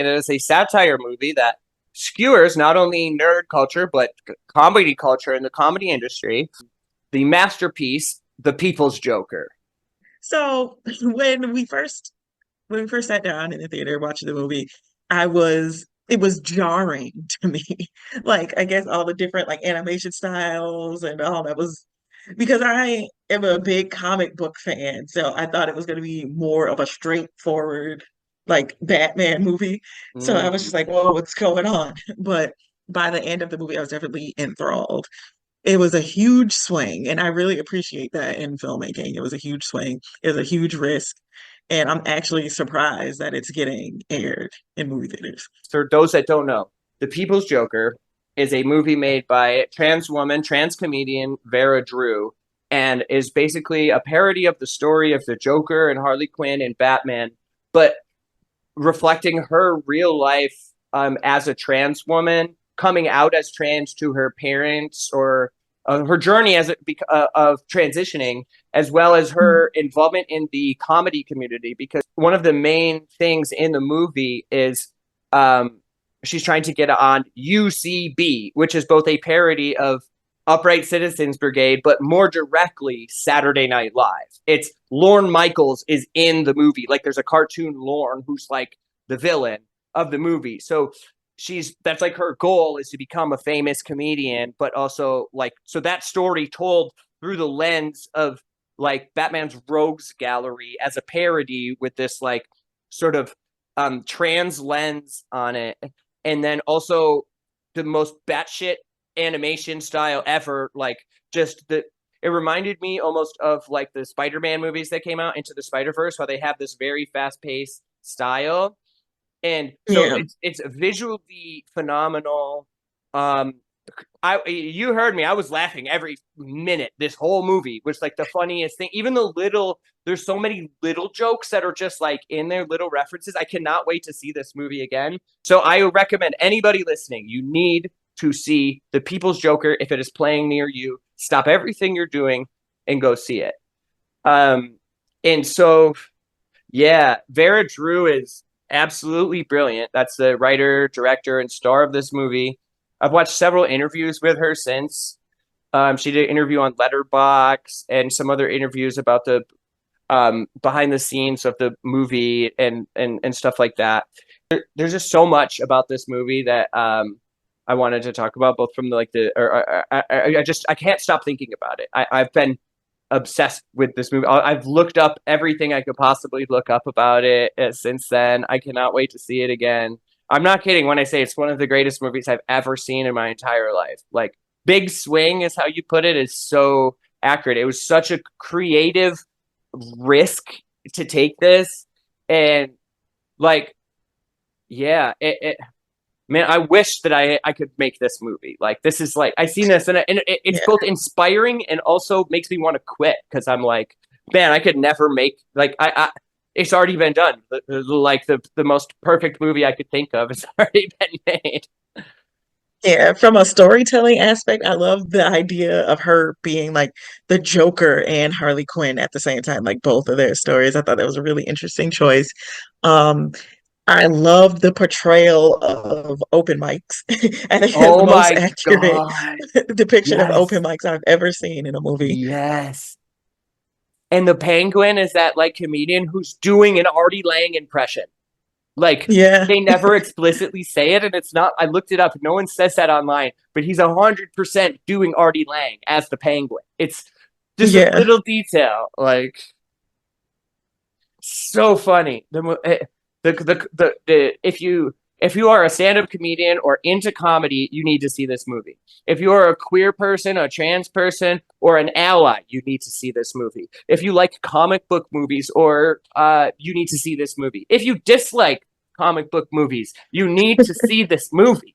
And it is a satire movie that skewers not only nerd culture, but comedy culture in the comedy industry. The masterpiece, The People's Joker. So when we first sat down in the theater watching the movie, I was it was jarring to me. Like I guess all the different like animation styles and all that was because I am a big comic book fan, so I thought it was gonna be more of a straightforward like Batman movie. So I was Mm. just like, whoa, what's going on? But by the end of the movie, I was definitely enthralled. It was a huge swing, and I really appreciate that in filmmaking. It was a huge swing. It was a huge risk, and I'm actually surprised that it's getting aired in movie theaters. For those that don't know, The People's Joker is a movie made by trans woman, trans comedian Vera Drew, and is basically a parody of the story of the Joker and Harley Quinn and Batman, but reflecting her real life as a trans woman, coming out as trans to her parents, or her journey of transitioning, as well as her involvement in the comedy community. Because one of the main things in the movie is um, she's trying to get on UCB, which is both a parody of Upright Citizens Brigade, but more directly Saturday Night Live. It's Lorne Michaels is in the movie. Like there's a cartoon Lorne who's like the villain of the movie. So that's like her goal is to become a famous comedian, but also like so that story told through the lens of like Batman's rogues gallery as a parody with this like sort of trans lens on it. And then also the most batshit animation style ever. Like just it reminded me almost of like the Spider-Man movies that came out Into the Spider-Verse, how they have this very fast-paced style. And so Yeah. it's visually phenomenal. Um, you heard me. I was laughing every minute. This whole movie was like the funniest thing. Even the little there's so many little jokes that are just like in their little references. I cannot wait to see this movie again. So I recommend anybody listening, you need to see The People's Joker if it is playing near you. Stop everything you're doing and go see it. Um, and so yeah, Vera Drew is absolutely brilliant. That's the writer, director, and star of this movie. I've watched several interviews with her since. She did an interview on Letterbox and some other interviews about the behind the scenes of the movie and stuff like that. There's just so much about this movie that I wanted to talk about, both from the like the or I can't stop thinking about it. I've been obsessed with this movie. I've looked up everything I could possibly look up about it since then. I cannot wait to see it again. I'm not kidding when I say it's one of the greatest movies I've ever seen in my entire life. Like big swing is how you put it is so accurate. It was such a creative risk to take this, and like it man, I wish that I could make this movie. Like this is like I seen this and it's Yeah. both inspiring and also makes me want to quit because I'm like, man, I could never make like I it's already been done. Like the most perfect movie I could think of has already been made. Yeah, from a storytelling aspect, I love the idea of her being like the Joker and Harley Quinn at the same time, like both of their stories. I thought that was a really interesting choice. Um, I love the portrayal of open mics. I think it's the Oh most my accurate god. depiction of open Yes. mics I've ever seen in a movie. Yes. And the Penguin is that like comedian who's doing an Artie Lang impression. Like Yeah, they never explicitly say it, and it's not. I looked it up. No one says that online, but he's 100% doing Artie Lang as the Penguin. It's just a yeah. little detail, like so funny. If you are a stand-up comedian or into comedy, you need to see this movie. If you are a queer person, a trans person, or an ally, you need to see this movie. If you like comic book movies, or you need to see this movie. If you dislike comic book movies, you need to see this movie.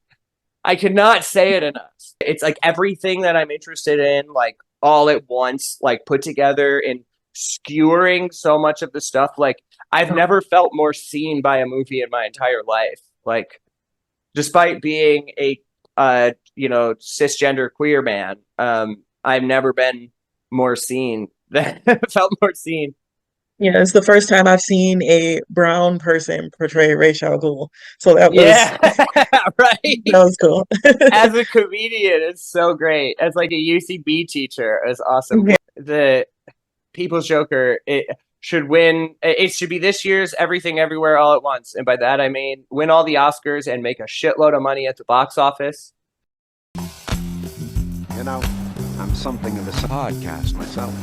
I cannot say it enough. It's like everything that I'm interested in, like all at once, like put together and skewering so much of the stuff. Like I've never felt more seen by a movie in my entire life. Like despite being a cisgender queer man, I've never been more seen than felt more seen. Yeah, it's the first time I've seen a brown person portray Ra's al Ghul. So that was Yeah, right. that was cool. As a comedian, it's so great. As like a UCB teacher, it's awesome. Yeah. The People's Joker, it should win. It should be this year's Everything Everywhere All at Once, and by that I mean win all the Oscars and make a shitload of money at the box office. You know, I'm something of a podcast myself.